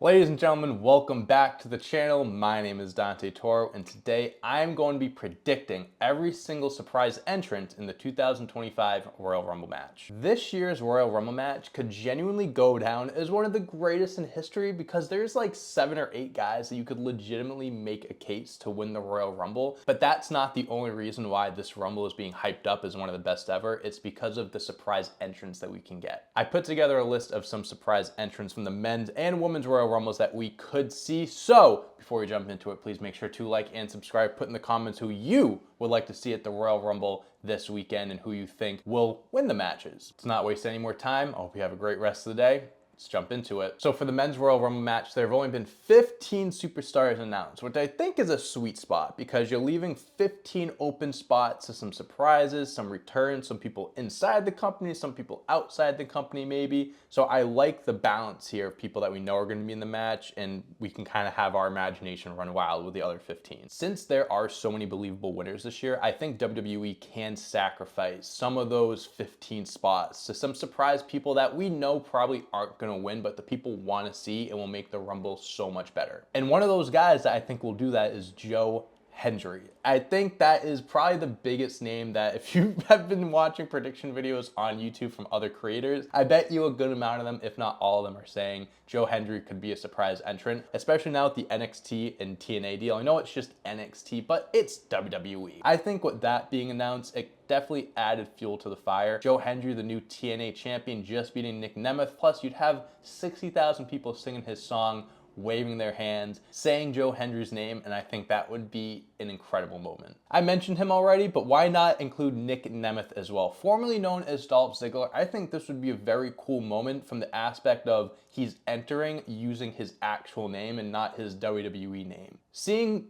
Ladies and gentlemen, welcome back to the channel. My name is Dante Toro, and today I'm going to be predicting every single surprise entrant in the 2025 Royal Rumble match. This year's Royal Rumble match could genuinely go down as one of the greatest in history because there's like 7 or 8 guys that you could legitimately make a case to win the Royal Rumble, but that's not the only reason why this Rumble is being hyped up as one of the best ever. It's because of the surprise entrants that we can get. I put together a list of some surprise entrants from the men's and women's Royal Rumbles that we could see. So before we jump into it, please make sure to like and subscribe. Put in the comments who you would like to see at the Royal Rumble this weekend and who you think will win the matches. Let's not waste any more time. I hope you have a great rest of the day. Let's jump into it. So for the men's Royal Rumble match, there have only been 15 superstars announced, which I think is a sweet spot because you're leaving 15 open spots to some surprises, some returns, some people inside the company, some people outside the company maybe. So I like the balance here of people that we know are going to be in the match, and we can kind of have our imagination run wild with the other 15. Since there are so many believable winners this year, I think WWE can sacrifice some of those 15 spots to some surprise people that we know probably aren't going to win, but the people want to see and will make the Rumble so much better. And one of those guys that I think will do that is Joe Hendry. I think that is probably the biggest name that if you have been watching prediction videos on YouTube from other creators, I bet you a good amount of them, if not all of them, are saying Joe Hendry could be a surprise entrant, especially now with the NXT and TNA deal. I know it's just NXT, but it's WWE. I think with that being announced, it definitely added fuel to the fire. Joe Hendry, the new TNA champion, just beating Nick Nemeth, plus you'd have 60,000 people singing his song, waving their hands, saying Joe Hendry's name, and I think that would be an incredible moment. I mentioned him already, but why not include Nick Nemeth as well? Formerly known as Dolph Ziggler, I think this would be a very cool moment from the aspect of he's entering using his actual name and not his WWE name. Seeing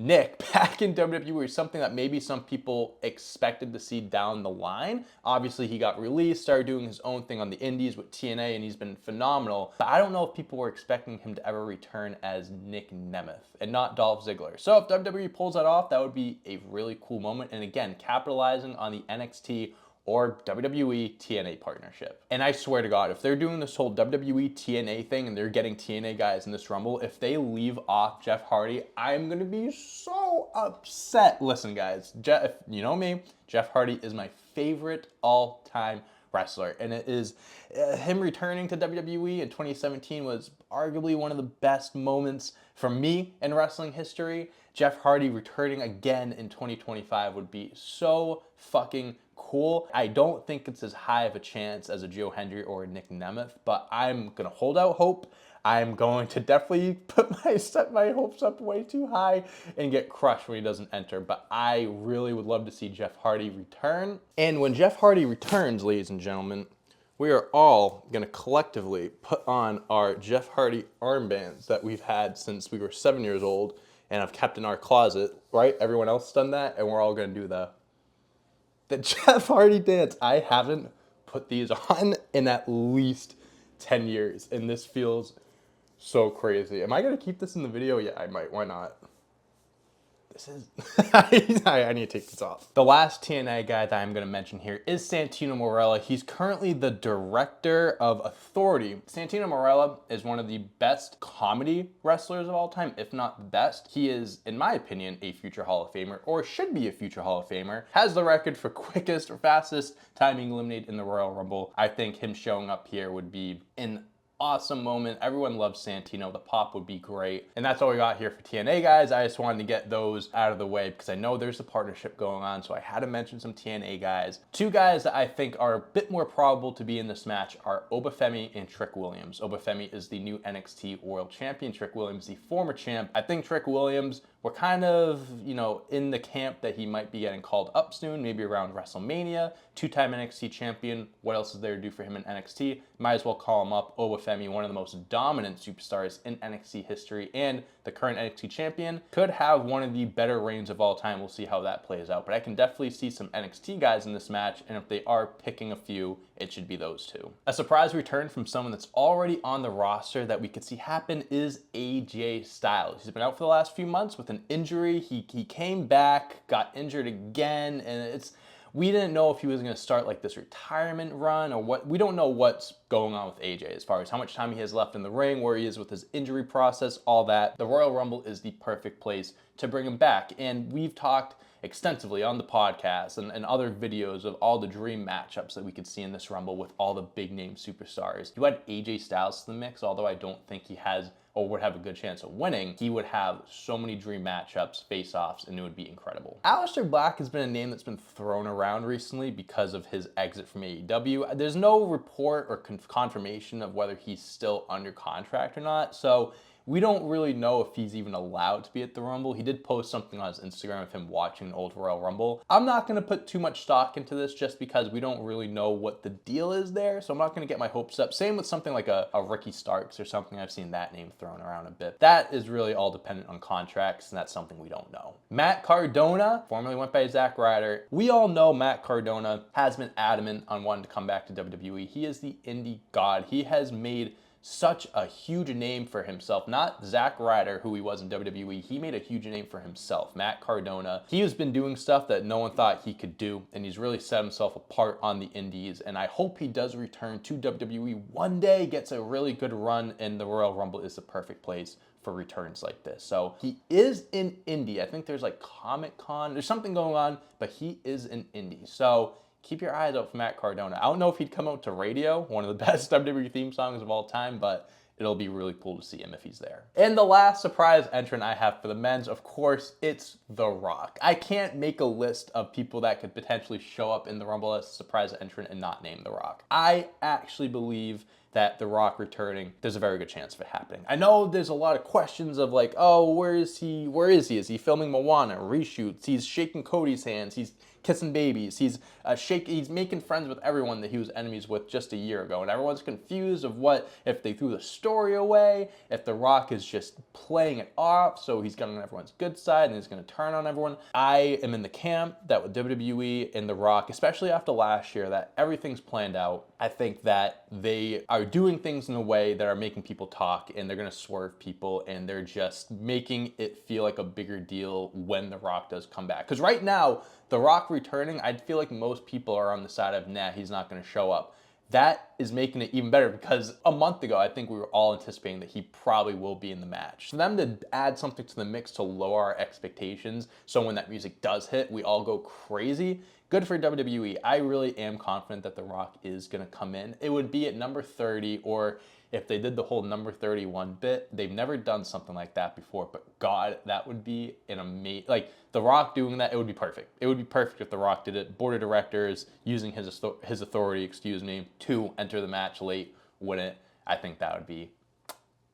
Nick back in WWE is something that maybe some people expected to see down the line. Obviously, he got released, started doing his own thing on the indies with TNA, and he's been phenomenal. But I don't know if people were expecting him to ever return as Nick Nemeth and not Dolph Ziggler. So if WWE pulls that off, that would be a really cool moment. And again, capitalizing on the NXT or WWE TNA partnership. And I swear to God, if they're doing this whole WWE TNA thing and they're getting TNA guys in this Rumble, if they leave off Jeff Hardy, I'm gonna be so upset. Listen guys, Jeff, you know me, Jeff Hardy is my favorite all-time wrestler, and it is him returning to WWE in 2017 was arguably one of the best moments for me in wrestling history. Jeff Hardy returning again in 2025 would be so fucking cool. I don't think it's as high of a chance as a Joe Hendry or a Nick Nemeth, but I'm gonna hold out hope. I'm going to definitely set my hopes up way too high and get crushed when he doesn't enter, but I really would love to see Jeff Hardy return. And when Jeff Hardy returns, ladies and gentlemen, we are all gonna collectively put on our Jeff Hardy armbands that we've had since we were 7 years old and have kept in our closet, right? Everyone else done that, and we're all gonna do the Jeff Hardy dance. I haven't put these on in at least 10 years, and this feels so crazy. Am I gonna keep this in the video? Yeah, I might. Why not? This is, I need to take this off. The last TNA guy that I'm gonna mention here is Santino Marella. He's currently the director of Authority. Santino Marella is one of the best comedy wrestlers of all time, if not the best. He is, in my opinion, a future Hall of Famer, or should be a future Hall of Famer. Has the record for quickest or fastest time being eliminated in the Royal Rumble. I think him showing up here would be an awesome moment. Everyone loves Santino. The pop would be great. And that's all we got here for TNA guys. I just wanted to get those out of the way because I know there's a partnership going on, so I had to mention some TNA guys. 2 guys that I think are a bit more probable to be in this match are Obafemi and Trick Williams. Obafemi is the new NXT World Champion. Trick Williams, the former champ. I think Trick Williams, we're kind of, in the camp that he might be getting called up soon, maybe around WrestleMania. 2-time NXT champion. What else is there to do for him in NXT? Might as well call him up. Obafemi, one of the most dominant superstars in NXT history and the current NXT champion, could have one of the better reigns of all time. We'll see how that plays out. But I can definitely see some NXT guys in this match, and if they are picking a few, it should be those 2. A surprise return from someone that's already on the roster that we could see happen is AJ Styles. He's been out for the last few months with an injury. He came back, got injured again, and it's we didn't know if he was going to start like this retirement run or what. We don't know what's going on with AJ as far as how much time he has left in the ring, where he is with his injury process, all that. The Royal Rumble is the perfect place to bring him back. And we've talked extensively on the podcast and other videos of all the dream matchups that we could see in this Rumble with all the big name superstars. You add AJ Styles to the mix, although I don't think he has or would have a good chance of winning, he would have so many dream matchups, face-offs, and it would be incredible. Aleister Black has been a name that's been thrown around recently because of his exit from AEW. There's no report or confirmation of whether he's still under contract or not, so we don't really know if he's even allowed to be at the Rumble. He did post something on his Instagram of him watching an old Royal Rumble. I'm not going to put too much stock into this just because we don't really know what the deal is there, so I'm not going to get my hopes up. Same with something like a Ricky Starks or something. I've seen that name thrown around a bit. That is really all dependent on contracts, and that's something we don't know. Matt Cardona, formerly went by Zack Ryder. We all know Matt Cardona has been adamant on wanting to come back to WWE. He is the indie god. He has made such a huge name for himself. Not Zack Ryder, who he was in WWE. He made a huge name for himself. Matt Cardona. He has been doing stuff that no one thought he could do, and he's really set himself apart on the indies, and I hope he does return to WWE one day, gets a really good run, and the Royal Rumble is the perfect place for returns like this. So he is in Indy. I think there's like Comic-Con. There's something going on, but he is in Indy. So keep your eyes out for Matt Cardona. I don't know if he'd come out to Radio, one of the best WWE theme songs of all time, but it'll be really cool to see him if he's there. And the last surprise entrant I have for the men's, of course, it's The Rock. I can't make a list of people that could potentially show up in the Rumble as a surprise entrant and not name The Rock. I actually believe that The Rock returning, there's a very good chance of it happening. I know there's a lot of questions of like, oh, where is he? Is he filming Moana, reshoots? He's shaking Cody's hands. He's kissing babies. He's making friends with everyone that he was enemies with just a year ago. And everyone's confused of what, if they threw the story away, if The Rock is just playing it off, so he's got on everyone's good side and he's going to turn on everyone. I am in the camp that with WWE and The Rock, especially after last year, that everything's planned out. I think that they are doing things in a way that are making people talk, and they're going to swerve people, and they're just making it feel like a bigger deal when The Rock does come back. Because right now, The Rock returning, I'd feel like most people are on the side of, nah, he's not going to show up. That is making it even better because a month ago, I think we were all anticipating that he probably will be in the match. For them to add something to the mix to lower our expectations, so when that music does hit, we all go crazy. Good for WWE. I really am confident that The Rock is going to come in. It would be at number 30, or if they did the whole number 31 bit. They've never done something like that before, but God, that would be an amazing, like The Rock doing that, it would be perfect. It would be perfect if The Rock did it. Board of directors using his authority, to enter the match late, win it. I think that would be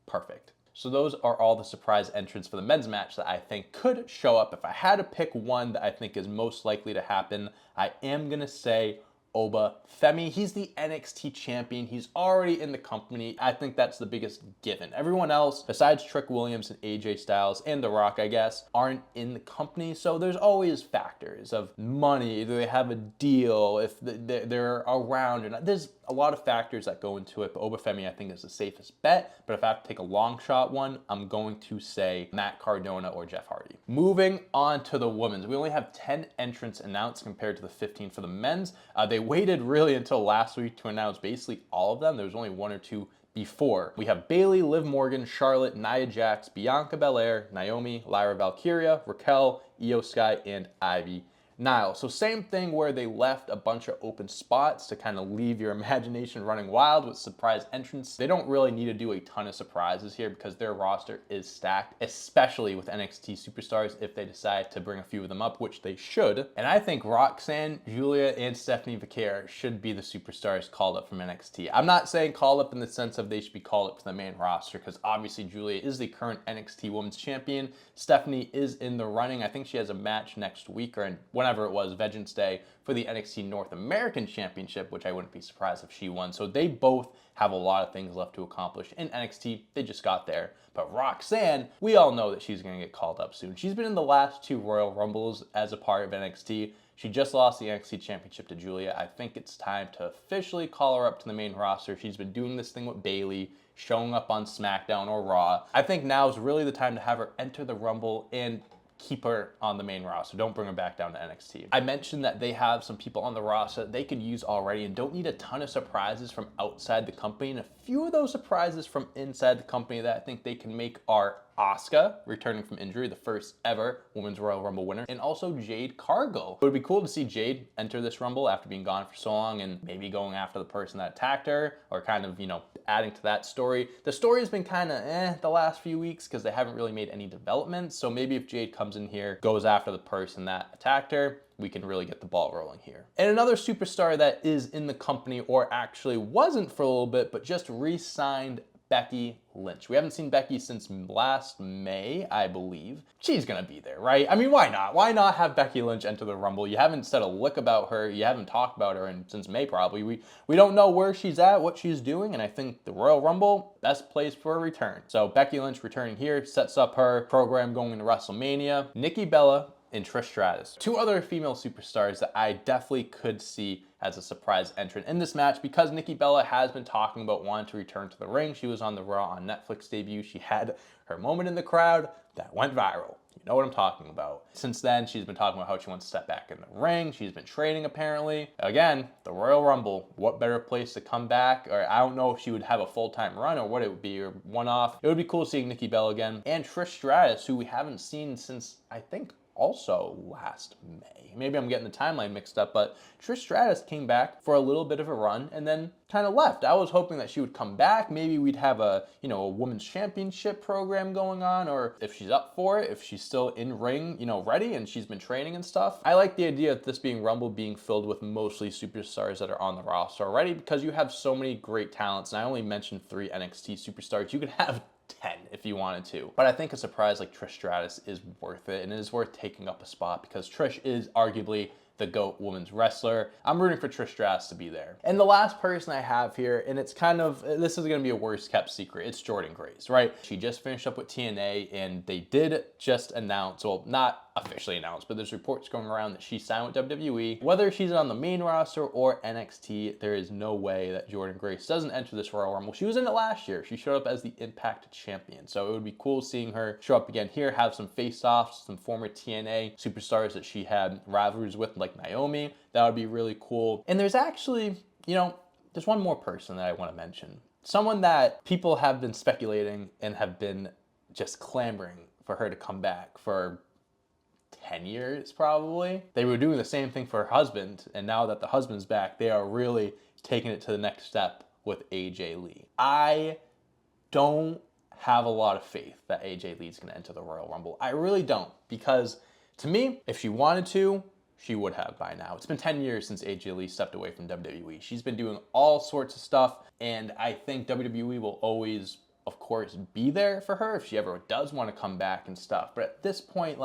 perfect. So those are all the surprise entrants for the men's match that I think could show up. If I had to pick one that I think is most likely to happen, I am going to say Oba Femi. He's the NXT champion. He's already in the company. I think that's the biggest given. Everyone else, besides Trick Williams and AJ Styles and The Rock, I guess, aren't in the company. So there's always factors of money. Do they have a deal? If they're around or not. There's a lot of factors that go into it, but Oba Femi I think is the safest bet. But if I have to take a long shot one, I'm going to say Matt Cardona or Jeff Hardy. Moving on to the women's. We only have 10 entrants announced compared to the 15 for the men's. They waited really until last week to announce basically all of them. There was only one or two before. We have Bayley, Liv Morgan, Charlotte, Nia Jax, Bianca Belair, Naomi, Lyra Valkyria, Raquel, Io Sky, and Ivy Nile. So same thing where they left a bunch of open spots to kind of leave your imagination running wild with surprise entrants. They don't really need to do a ton of surprises here because their roster is stacked, especially with NXT superstars if they decide to bring a few of them up, which they should. And I think Roxanne, Julia, and Stephanie Vaquer should be the superstars called up from NXT. I'm not saying called up in the sense of they should be called up to the main roster because obviously Julia is the current NXT Women's Champion. Stephanie is in the running. I think she has a match next week or whenever it was, Vengeance Day, for the NXT North American Championship, which I wouldn't be surprised if she won. So they both have a lot of things left to accomplish in NXT. They just got there. But Roxanne, we all know that she's going to get called up soon. She's been in the last 2 Royal Rumbles as a part of NXT. She just lost the NXT Championship to Julia. I think it's time to officially call her up to the main roster. She's been doing this thing with Bayley, showing up on SmackDown or Raw. I think now is really the time to have her enter the Rumble and keep her on the main roster. Don't bring her back down to NXT. I mentioned that they have some people on the roster that they could use already and don't need a ton of surprises from outside the company. And a few of those surprises from inside the company that I think they can make are Asuka, returning from injury, the first ever Women's Royal Rumble winner, and also Jade Cargill. It would be cool to see Jade enter this Rumble after being gone for so long and maybe going after the person that attacked her, or kind of, adding to that story. The story has been kind of the last few weeks because they haven't really made any developments. So maybe if Jade comes in here, goes after the person that attacked her, we can really get the ball rolling here. And another superstar that is in the company, or actually wasn't for a little bit, but just re-signed, Becky Lynch. We haven't seen Becky since last May, I believe. She's gonna be there, right? I mean, why not? Why not have Becky Lynch enter the Rumble? You haven't said a lick about her. You haven't talked about her since May, probably. We don't know where she's at, what she's doing, and I think the Royal Rumble, best place for a return. So Becky Lynch returning here sets up her program going into WrestleMania. Nikki Bella and Trish Stratus. Two other female superstars that I definitely could see as a surprise entrant in this match, because Nikki Bella has been talking about wanting to return to the ring. She was on the Raw on Netflix debut. She had her moment in the crowd that went viral. You know what I'm talking about. Since then, she's been talking about how she wants to step back in the ring. She's been training, apparently. Again, the Royal Rumble, what better place to come back? Or I don't know if she would have a full-time run or what it would be, or one-off. It would be cool seeing Nikki Bella again. And Trish Stratus, who we haven't seen since, I think, also last May. Maybe I'm getting the timeline mixed up, but Trish Stratus came back for a little bit of a run and then kind of left. I was hoping that she would come back. Maybe we'd have a women's championship program going on, or if she's up for it, if she's still in ring, ready and she's been training and stuff. I like the idea of this being Rumble being filled with mostly superstars that are on the roster already, because you have so many great talents. And I only mentioned 3 NXT superstars. You could have 10 if you wanted to. But I think a surprise like Trish Stratus is worth it, and it is worth taking up a spot because Trish is arguably the GOAT women's wrestler. I'm rooting for Trish Stratus to be there. And the last person I have here, and it's kind of, this is gonna be a worst kept secret, it's Jordynne Grace, right? She just finished up with TNA, and they did just announce, well, not officially announced, but there's reports going around that she signed with WWE. Whether she's on the main roster or NXT, there is no way that Jordynne Grace doesn't enter this Royal Rumble. She was in it last year. She showed up as the Impact champion. So it would be cool seeing her show up again here, have some face-offs, some former TNA superstars that she had rivalries with, like Naomi. That would be really cool. And there's actually, there's one more person that I want to mention. Someone that people have been speculating and have been just clamoring for her to come back for 10 years probably. They were doing the same thing for her husband, and now that the husband's back, they are really taking it to the next step with AJ Lee. I don't have a lot of faith that AJ Lee's gonna enter the Royal Rumble. I really don't, because to me, if she wanted to, she would have by now. It's been 10 years since AJ Lee stepped away from WWE. She's been doing all sorts of stuff, and I think WWE will always, of course, be there for her if she ever does want to come back and stuff. But at this point,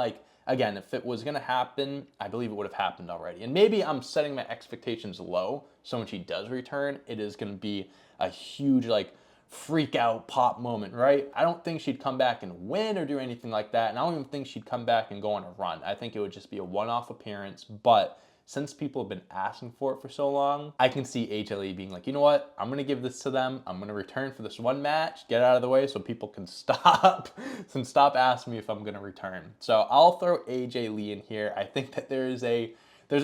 again, if it was gonna happen, I believe it would have happened already. And maybe I'm setting my expectations low, so when she does return, it is gonna be a huge, freak out pop moment, right? I don't think she'd come back and win or do anything like that, and I don't even think she'd come back and go on a run. I think it would just be a one-off appearance, but since people have been asking for it for so long, I can see AJ Lee being like, you know what? I'm gonna give this to them. I'm gonna return for this one match, get out of the way so people can stop asking me if I'm gonna return. So I'll throw AJ Lee in here. I think that there's a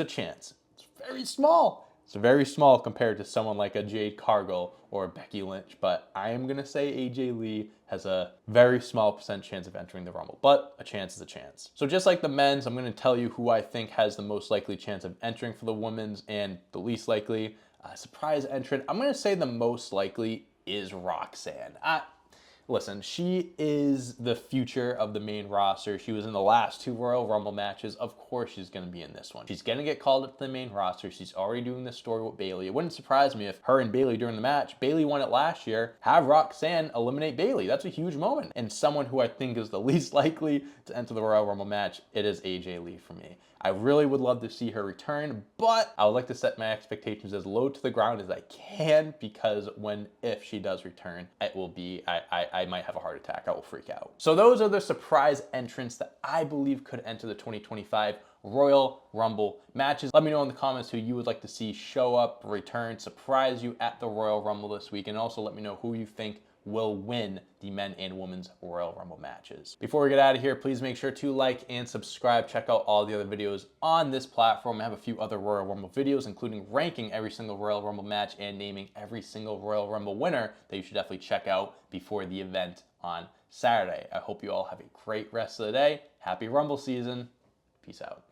chance. It's very small. It's very small compared to someone like a Jade Cargill or Becky Lynch, but I am gonna say AJ Lee has a very small % chance of entering the Rumble, but a chance is a chance. So just like the men's, I'm gonna tell you who I think has the most likely chance of entering for the women's and the least likely. Surprise entrant, I'm gonna say the most likely is Roxanne. Listen, she is the future of the main roster. She was in the last 2 Royal Rumble matches. Of course she's going to be in this one. She's going to get called up to the main roster. She's already doing this story with Bayley. It wouldn't surprise me if her and Bayley during the match, Bayley won it last year, have Roxanne eliminate Bayley. That's a huge moment. And someone who I think is the least likely to enter the Royal Rumble match, it is AJ Lee for me. I really would love to see her return, but I would like to set my expectations as low to the ground as I can, because if she does return, it will be, I might have a heart attack. I will freak out. So those are the surprise entrants that I believe could enter the 2025 Royal Rumble matches. Let me know in the comments who you would like to see show up, return, surprise you at the Royal Rumble this week, and also let me know who you think will win the men and women's Royal Rumble matches. Before we get out of here, please make sure to like and subscribe. Check out all the other videos on this platform. I have a few other Royal Rumble videos, including ranking every single Royal Rumble match and naming every single Royal Rumble winner that you should definitely check out before the event on Saturday. I hope you all have a great rest of the day. Happy Rumble season. Peace out.